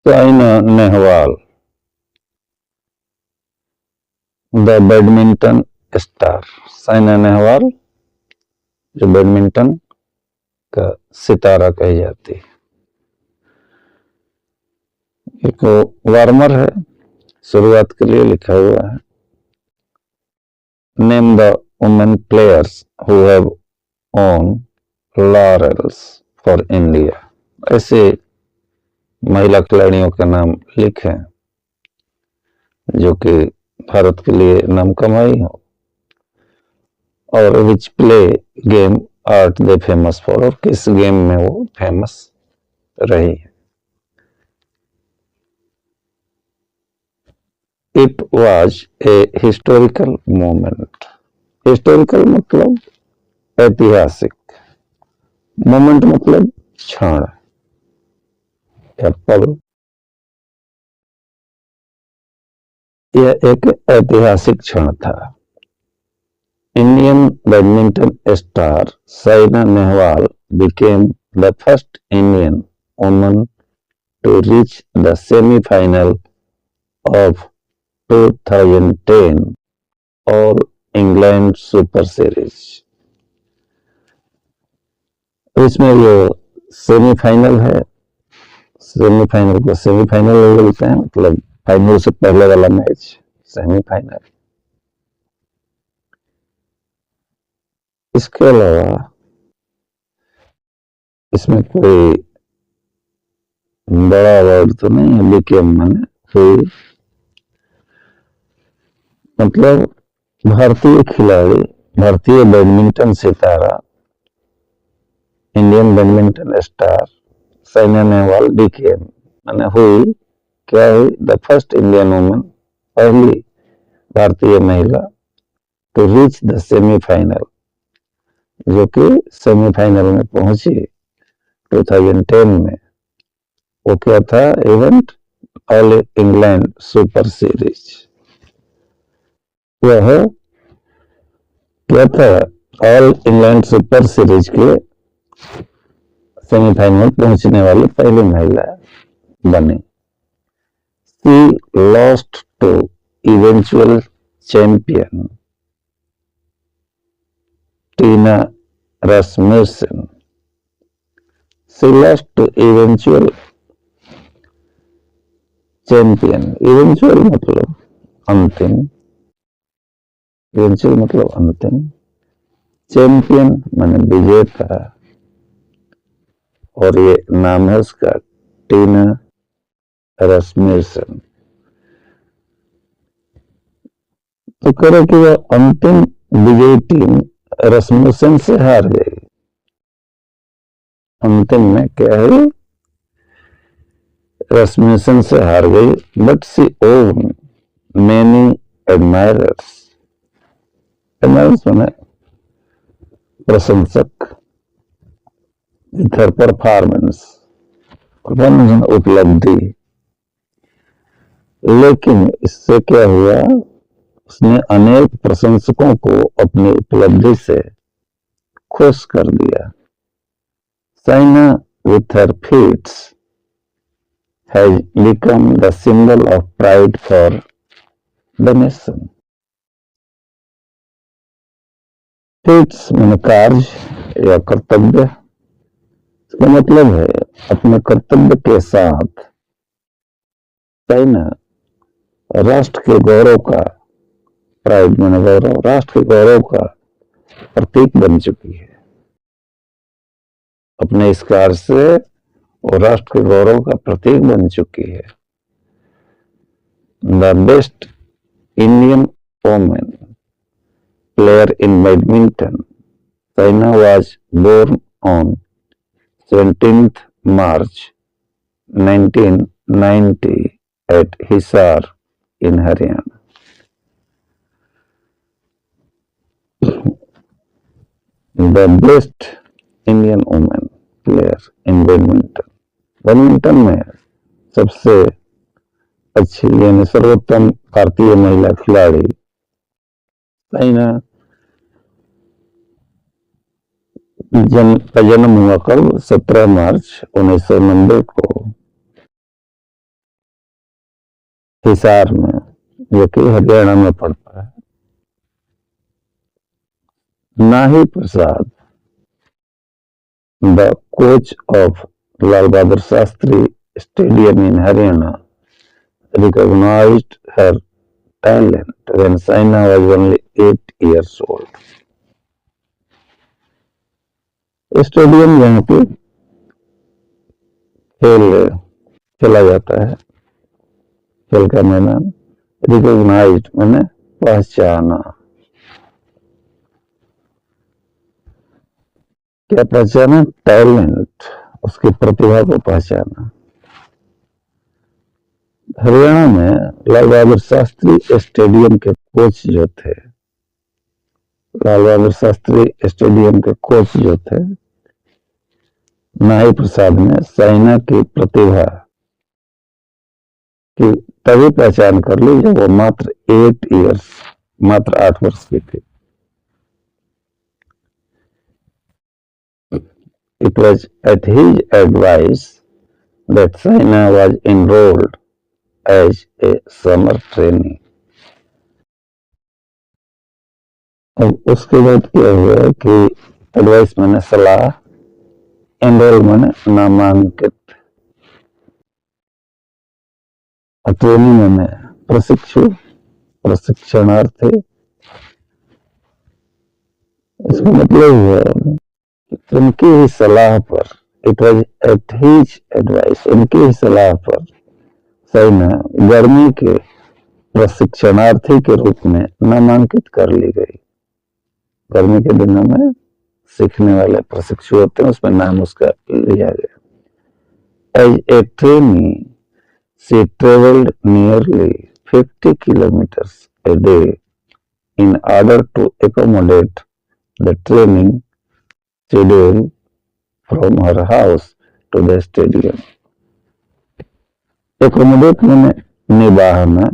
Saina Nehwal, the badminton star. Saina Nehwal जो badminton का सितारा कही जाती है। एक वार्मर है, शुरुआत के लिए लिखा हुआ है। Name the women players who have won laurels for India. ऐसे महिला खिलाड़ियों का नाम लिखें जो कि भारत के लिए नाम कमाई हो। और which play game art they famous for, और किस गेम में वो फेमस रही है। It was a historical moment. Historical मतलब ऐतिहासिक, मोमेंट मतलब क्षण या पल। यह एक ऐतिहासिक क्षण था। Indian badminton star Saina Nehwal became the first Indian woman to reach the semi-final of 2010 All England Super Series। इसमें जो सेमीफाइनल है, सेमीफाइनल को सेमीफाइनल बोलते हैं, मतलब फाइनल से पहले वाला मैच सेमीफाइनल। इसके अलावा इसमें कोई बड़ा अवार्ड तो नहीं है। बीकेएम मैंने हुई, मतलब भारतीय खिलाड़ी, भारतीय बैडमिंटन सितारा, Indian badminton star Saina Nehwal बीकेएम मैंने हुई, क्या हुई? द फर्स्ट इंडियन वुमन, पहली भारतीय महिला, टू रीच द सेमीफाइनल, जो कि सेमीफाइनल में पहुंची 2010 में। वो क्या था? Event all England super series. वह क्या था? ऑल इंग्लैंड सुपर सीरीज के सेमीफाइनल पहुंचने वाली पहली महिला बनी। She lost to eventual champion Tina Rasmussen. She lost to eventual champion, eventual मतलब अंतिम, इवेंचुअल मतलब अंतिम, चैंपियन माने विजेता, और ये नाम है उसका टीना रस्मुसन। तो करो कि वह अंतिम विजयी टीम रस्मुसन से हार गई। अंतिम में क्या है? रस्मुसन से हार गई। But she own many admirers. Admirers माने प्रशंसक। विथ हर परफॉर्मेंस, उपलब्धि। लेकिन इससे क्या हुआ? उसने अनेक प्रशंसकों को अपनी उपलब्धि से खुश कर दिया। Saina with her feats has become the symbol of pride for the nation। feats माने कार्य या कर्तव्य। इसका मतलब है अपने कर्तव्य के साथ साइना राष्ट्र के गौरव का, प्राइड माने गौरव, राष्ट्र के गौरव का प्रतीक बन चुकी है। अपने इस कार्य से वो राष्ट्र के गौरव का प्रतीक बन चुकी है। The best Indian women player in badminton Saina was born on 17th March 1990 at Hisar in Haryana। The best Indian woman player in badminton, badminton में सबसे अच्छी यानी सर्वोत्तम भारतीय महिला खिलाड़ी साइना का जन्म हुआ कब? 17 मार्च 1990 को हिसार में, जो कि हरियाणा में पड़ता है। नाही Prasad, the coach of Lal Bahadur Shastri stadium in Haryana, recognized her talent when Saina was only 8 years old. Stadium यहाँ पे खेल खेला जाता है, खेल का मैदान। रिकॉग्नाइज्ड मैंने पहचाना। क्या पहचाना? टैलेंट, उसकी प्रतिभा को पहचाना। हरियाणा में लाल बहादुर शास्त्री स्टेडियम के कोच जो थे, लाल बहादुर शास्त्री स्टेडियम के कोच जो थे, नाही प्रसाद ने साइना की प्रतिभा की तभी पहचान कर ली जब वो मात्र 8 वर्ष की थी। It was at his advice that Saina was enrolled as a summer trainee. अब उसके बाद क्या हुआ कि एडवाइस मैंने सलाह, एनरोल मैंने नामांकित, ट्रेनिंग मैंने प्रशिक्षणार्थी। इसका मतलब हुआ उनकी ही सलाह पर, it was at his advice, उनकी ही सलाह पर साइना गर्मी के प्रशिक्षणार्थी के रूप में नामांकित कर ली गई। गर्मी के दिनों में सीखने वाले प्रशिक्षु होते हैं, उसमें नाम उसका लिया गया। As a trainee she traveled nearly 50 kilometers a day in order to accommodate the training schedule from her house to the stadium. Accommodate मैंने निभाना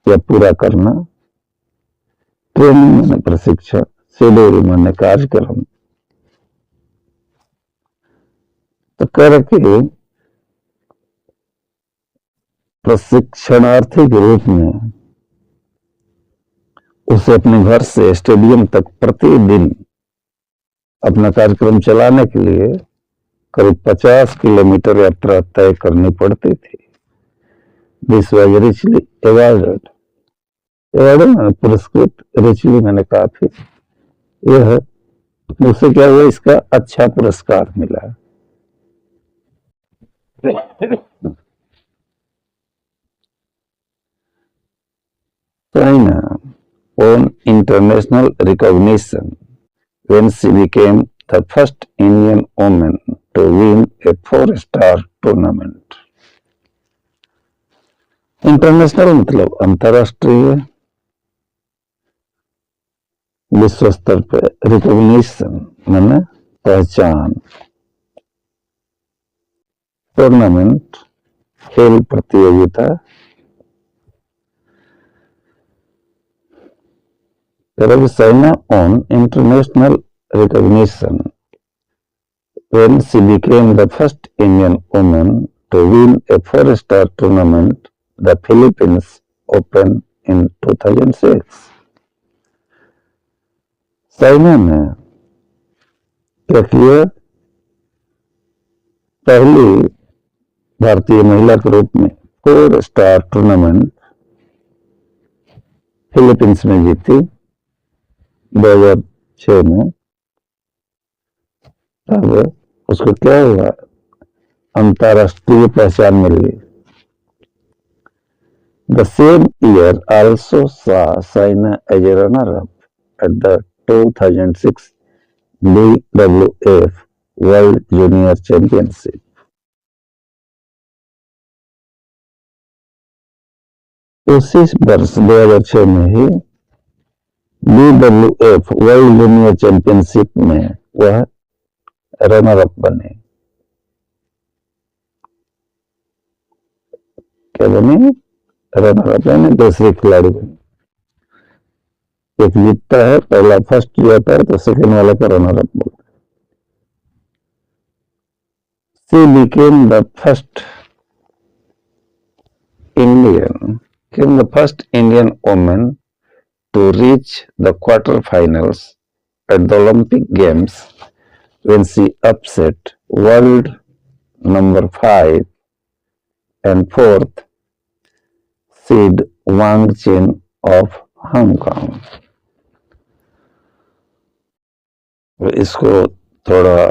या पूरा करना, ट्रेनिंग मैंने प्रशिक्षण, शेड्यूल मैंने कार्यक्रम। तो करके प्रशिक्षणार्थी के रूप में उसे अपने घर से स्टेडियम तक प्रतिदिन अपना कार्यक्रम चलाने के लिए करीब 50 किलोमीटर यात्रा तय करनी पड़ती थी। दिस वॉज रिचली अवार्डेड, पुरस्कृत, रिचली मैंने काफी, यह उसे क्या हुआ, इसका अच्छा पुरस्कार मिला। Saina won international recognition when she became the first Indian woman to win a 4-star tournament. International मतलब अंतरराष्ट्रीय, विश्व स्तर पे, रिकॉग्निशन माने पहचान, टूर्नामेंट खेल प्रतियोगिता। Saina won international recognition when she became the first Indian woman to win a 4-star tournament, the Philippines Open in 2006. Saina ने क्या किया? पहली भारतीय महिला के रूप में 4-स्टार टूर्नामेंट फिलीपींस में जीती 2006 में। तब उसको क्या हुआ? अंतरराष्ट्रीय पहचान मिल गई। The same year also saw Saina as a runner-up at the 2006 BWF World Junior Championship. उसी वर्ष 2006 में ही BWF वर्ल्ड जूनियर चैंपियनशिप में वह रनर अप बने। क्या बने? रनर अप यानी दूसरे खिलाड़ी बने। एक जीतता है, पहला फर्स्ट जाता है तो सेकंड वाले को रनर अप बोलते हैं। She became the first Indian became the first Indian woman to reach the quarterfinals at the Olympic Games when she upset world number 5 and 4th seed Wang Chen of Hong Kong. इसको थोड़ा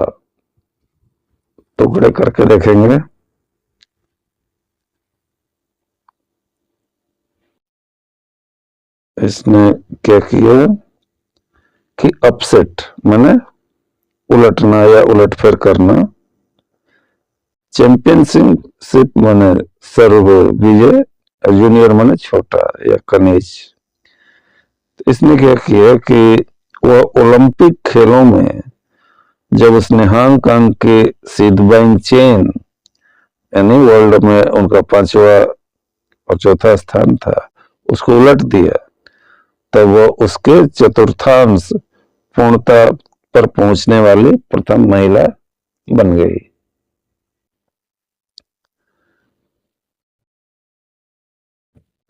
टुकड़े करके देखेंगे। इसने क्या किया कि upset माने उलटना या उलटफेर करना, चैंपियनशिप माने सर्व विजय, जूनियर माने छोटा या कनीज। इसने क्या किया कि वह ओलंपिक खेलों में जब उसने हांगकांग के सीड वांग चेन यानी वर्ल्ड में उनका 5वां और 4था स्थान था, उसको उलट दिया, तब वो उसके चतुर्थांश पूर्णता पर पहुंचने वाली प्रथम महिला बन गई।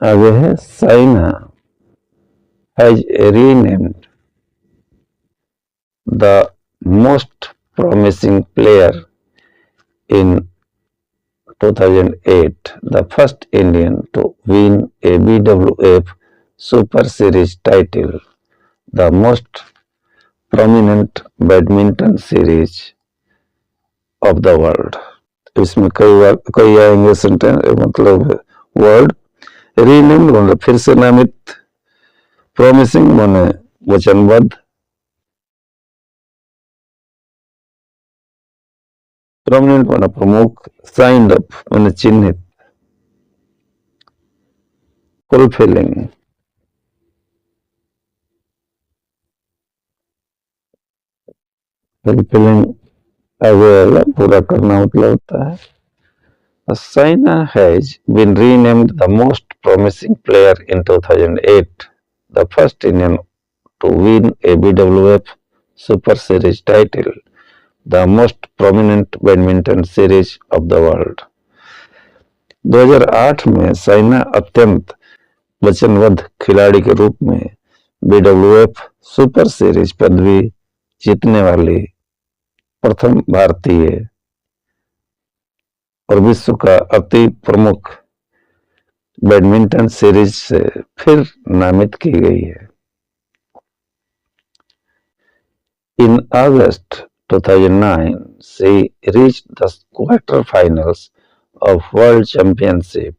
आगे है Saina has renamed the most promising player in 2008, the first Indian to win a BWF Super Series title, the most prominent badminton series of the world. इसमें कई आएंगे सेंटेंस, मतलब वर्ड। रीनेम्ड मतलब फिर से नामित, प्रॉमिसिंग माने वचनबद्ध, प्रोमिनेंट माना प्रमुख, साइंड अप माने चिन्हित, फुलफिलिंग आगे पूरा करना मतलब होता है। Saina has been renamed the most promising player in 2008, the first Indian to win a BWF Super Series title, the most prominent badminton series of the world. 2008 में साइना अत्यंत वचनबद्ध खिलाड़ी के रूप में BWF सुपर सीरीज पदवी जीतने वाली प्रथम भारतीय और विश्व का अति प्रमुख बैडमिंटन सीरीज से फिर नामित की गई है। In August 2009, she reached the quarterfinals of World Championship.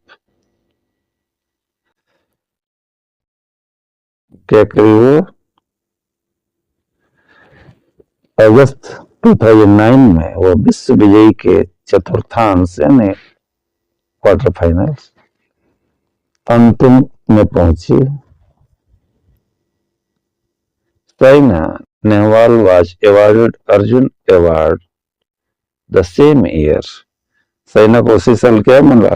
क्या करी वो? अगस्त 2009 में वो विश्व विजयी के चतुर्थांश यानी क्वार्टर फाइनल्स अंतिम में पहुंची। Saina Nehwal was awarded Arjun award the same year. Saina को उसी साल क्या मिला?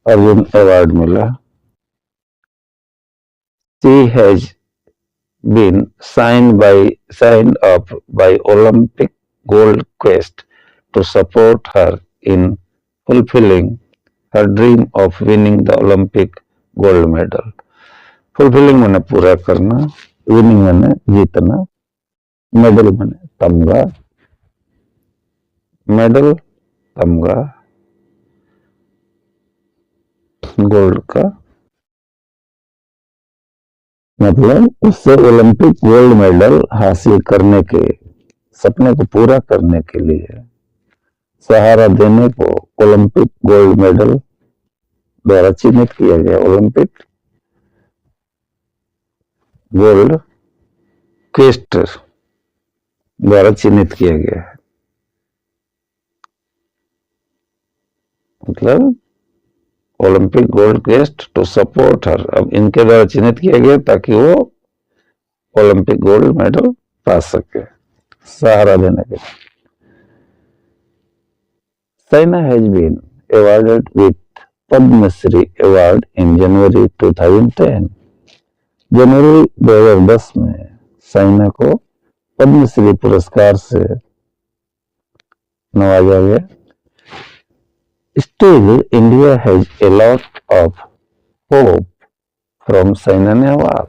अर्जुन अवार्ड मिला। She has been signed up by Olympic Gold Quest to support her in fulfilling her dream of winning the Olympic gold medal. Fulfilling माने पूरा करना, winning माने जीतना, medal माने तमगा, medal तमगा गोल्ड का, मतलब उससे ओलंपिक गोल्ड मेडल हासिल करने के सपने को पूरा करने के लिए सहारा देने को ओलंपिक गोल्ड मेडल द्वारा चिन्हित किया गया। ओलंपिक गोल्ड क्वेस्ट द्वारा चिन्हित किया गया है, मतलब Olympic gold quest to support her, अब इनके द्वारा चिन्हित किया गया ताकि वो ओलंपिक गोल्ड मेडल पा सके, सहारा देने के। Saina has been awarded with Padmashri award in January 2010। जनवरी 2010 में साइना को पद्मश्री पुरस्कार से नवाजा गया। Still, India has a lot of hope from Saina Nehwal.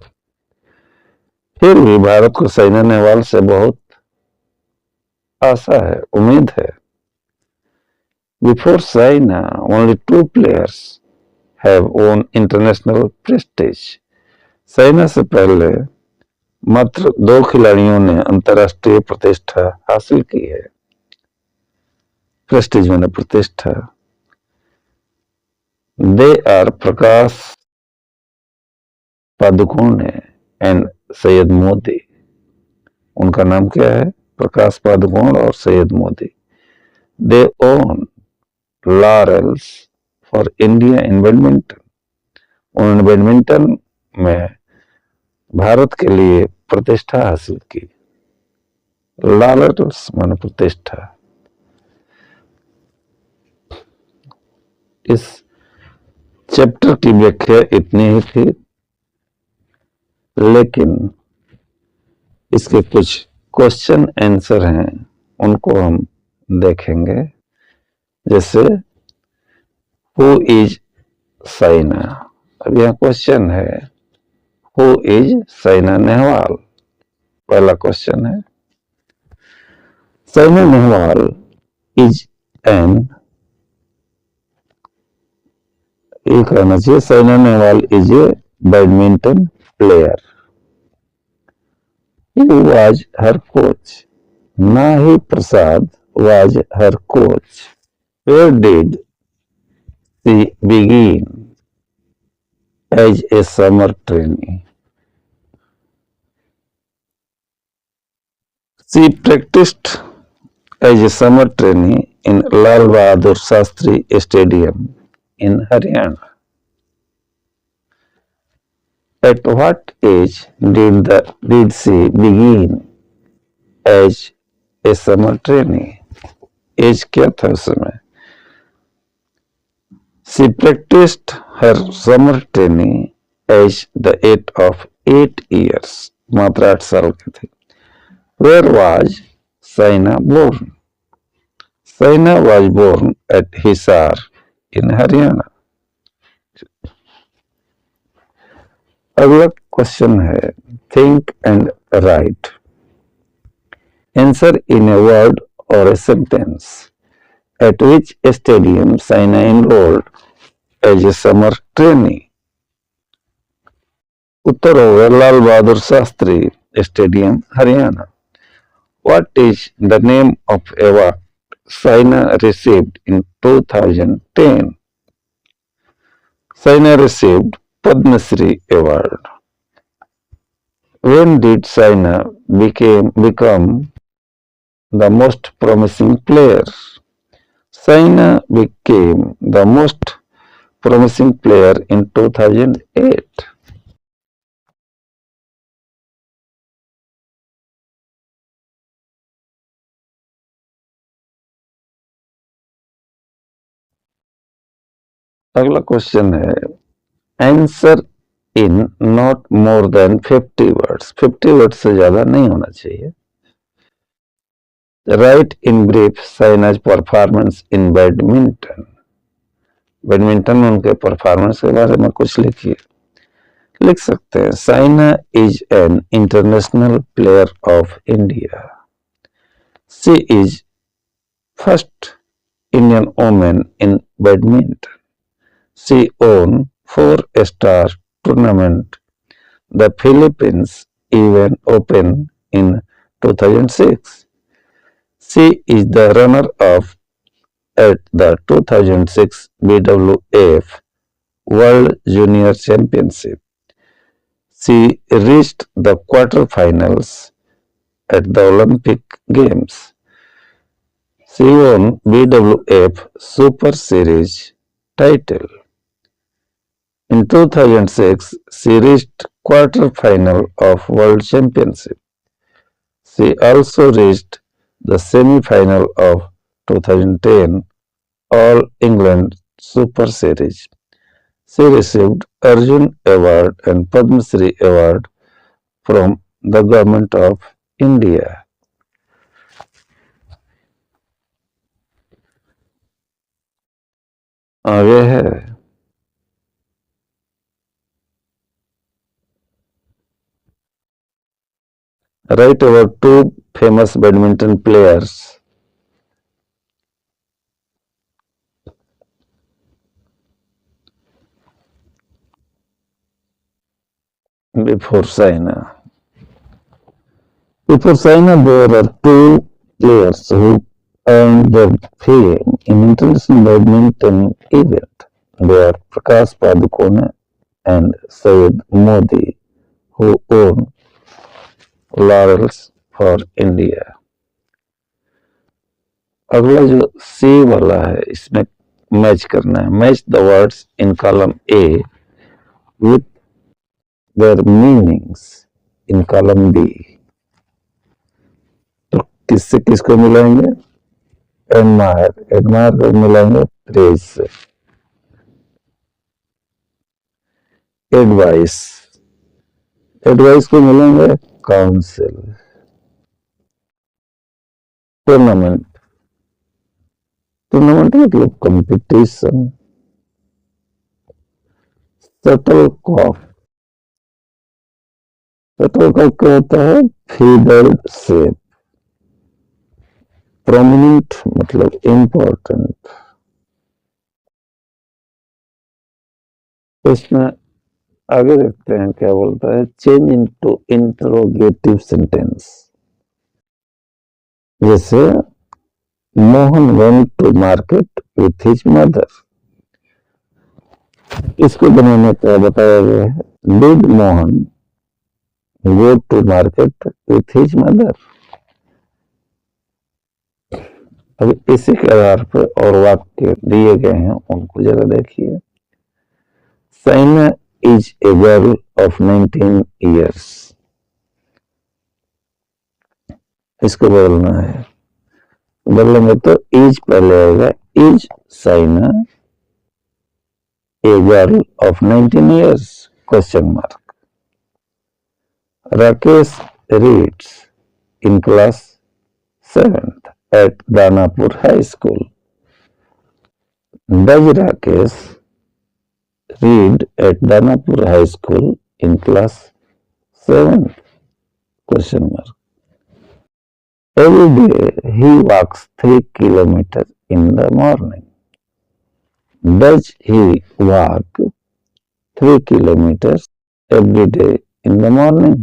फिर भी भारत को साइना नेहवाल से बहुत आशा है, उम्मीद है। Before Saina, only two players have won international prestige. Saina से पहले मात्र दो खिलाड़ियों ने अंतर्राष्ट्रीय प्रतिष्ठा हासिल की है। प्रेस्टीज माने प्रतिष्ठा। They are Prakash Padukone and Syed Modi. उनका नाम क्या है? प्रकाश पादुकोण और Syed Modi. They own laurels for India in badminton. उन्होंने बैडमिंटन में भारत के लिए प्रतिष्ठा हासिल की। लॉरेल्स माने प्रतिष्ठा। इस चैप्टर की व्याख्या इतनी ही थी, लेकिन इसके कुछ क्वेश्चन आंसर हैं, उनको हम देखेंगे। जैसे हु इज साइना। अब यह क्वेश्चन है, हु इज साइना नेहवाल। पहला क्वेश्चन है, साइना नेहवाल इज एन, ये कहना चाहिए Saina Nehwal is A badminton player. He was her coach. Nahi Prasad was her coach. Where did she begin as a summer trainee? She practiced as a summer trainee in Lal Bahadur Shastri Stadium in Haryana. At what age did she begin as a summer trainee? Age क्या था उस समय? She practiced her summer training at the age of 8 years. मात्र 8 साल की थी। Where was Saina born? Saina was born at Hisar in Haryana. अगला question है, think and write. Answer in a word or a sentence. At which stadium Saina enrolled as a summer trainee? उत्तर होगा Lal Bahadur Shastri stadium Haryana. What is the name of award Saina received in 2010? Saina received Padma Shri Award. When did Saina become the most promising player? Saina became the most promising player in 2008. अगला question है, answer in not more than 50 words. 50 words से ज्यादा नहीं होना चाहिए। Write in brief Saina's performance in badminton. Badminton में उनके performance के बारे में कुछ लिखिए। लिख सकते हैं, Saina is an international player of India. She is first Indian women in badminton. She won 4-star tournament, the Philippines Even Open in 2006. She is the runner-up at the 2006 BWF World Junior Championship. She reached the quarterfinals at the Olympic Games. She won BWF Super Series title. In 2006, she reached quarter-final of World Championship. She also reached the semi-final of 2010 All England Super Series. She received Arjun Award and Padma Shri Award from the Government of India. आगे है, Write about two famous badminton players. Before Saina. Before Saina, there are two players who earned their fame in international badminton event. They are Prakash Padukone and Syed Modi, who won laurels for India. अगला जो सी वाला है इसमें match करना है. Match the words in column A with their meanings in column B. तो किससे किसको मिलाएंगे? एडमायर. एडमायर को मिलाएंगे प्रेज से. एडवाइस. एडवाइस को मिलेंगे काउंसिल. टूर्नामेंट. टूर्नामेंट मतलब competition. Shuttlecock. Shuttlecock क्या होता है? Feathered shape. प्रोमिनेंट मतलब इम्पोर्टेंट. इसमें आगे देखते हैं क्या बोलता है. Change into interrogative sentence. जैसे Mohan went to market with his mother. इसको बनाने का बताया गया है. Did Mohan go to market with his mother. अब इसी के आधार पर और वाक्य दिए गए हैं उनको जरा देखिए. Saina is a girl of 19 years. इसको बदलना है. बदलेंगे तो इज पहले आएगा. Is Saina a girl of 19 years? Question mark. Rakesh reads in class 7th at Danapur High School. Does Rakesh read at Danapur High School in class 7th? Question mark. Every day he walks 3 kilometers in the morning. Does he walk 3 kilometers every day in the morning?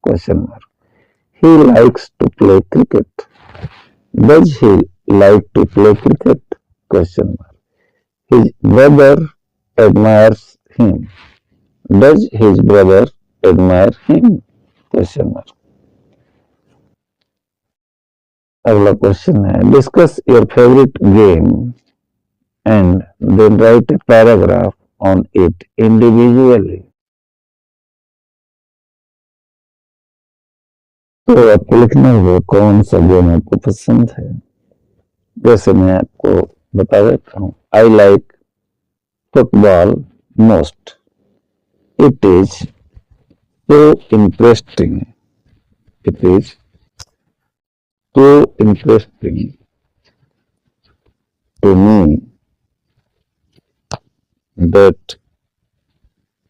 Question mark. He likes to play cricket. Does he like to play cricket? Question mark. His brother admires him. Does his brother admire him? Question mark. अगला question है. Discuss your favourite game and then write a paragraph on it individually. तो आपको लिखना होगा कौन सा game आपको पसंद है. जैसे मैं आपको बता देता हूँ. I like football most. It is so interesting. It is so interesting to me that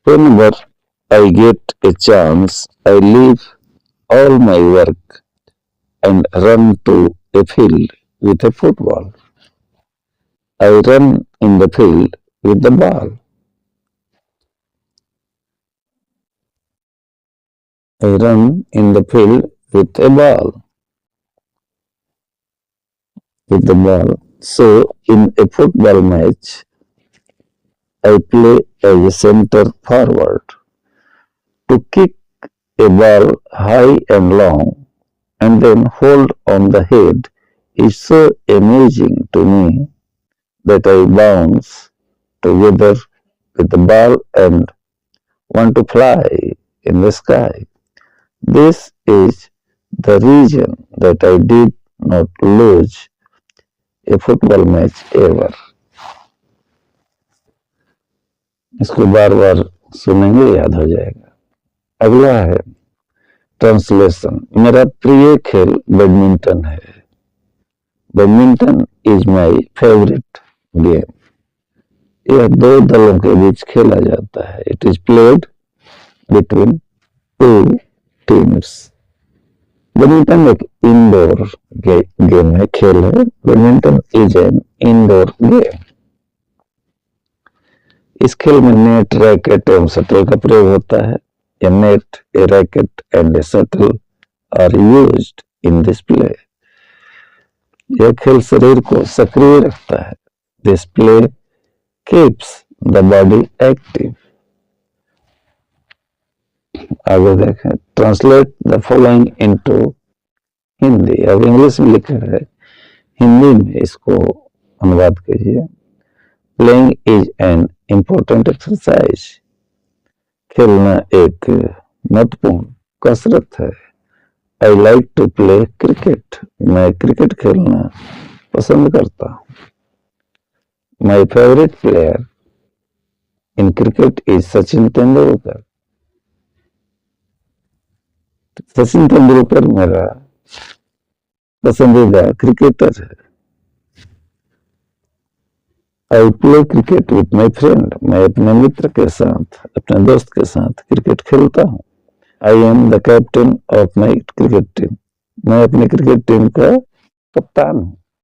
whenever I get a chance, I leave all my work and run to a field with a football. I run in the field with the ball. I run in the field with a ball. With the ball. So, in a football match, I play as a center forward. To kick a ball high and long and then hold on the head is so amusing to me that I bounce together with the ball and want to fly in the sky. This is the reason that I did not lose a football match ever. इसको बार बार सुनेंगे याद हो जाएगा. अगला है translation. मेरा प्रिय खेल बैडमिंटन है. Badminton is my favourite game. यह दो दलों के बीच खेला जाता है. It is played between two teams. Badminton एक इंडोर गेम है, खेल है। Badminton is an indoor game. इस खेल में नेट, रैकेट एवं शटल का प्रयोग होता है। A net, a racket and a shuttle are used in this play. यह खेल शरीर को सक्रिय रखता है। This play keeps the body active. आगे देखें, translate the following into Hindi. अब इंग्लिश में लिखा है, हिंदी में इसको अनुवाद कीजिए। Playing is an important exercise. खेलना एक महत्वपूर्ण कसरत है। I like to play cricket. मैं क्रिकेट खेलना पसंद करता हूँ। My favourite player in cricket is Sachin Tendulkar. Sachin Tendulkar मेरा पसंदीदा क्रिकेटर है। I play cricket with my friend. मैं अपने मित्र के साथ, अपने दोस्त के साथ क्रिकेट खेलता हूँ। I am the captain of my cricket team. मैं अपनी क्रिकेट टीम का कप्तान हूँ।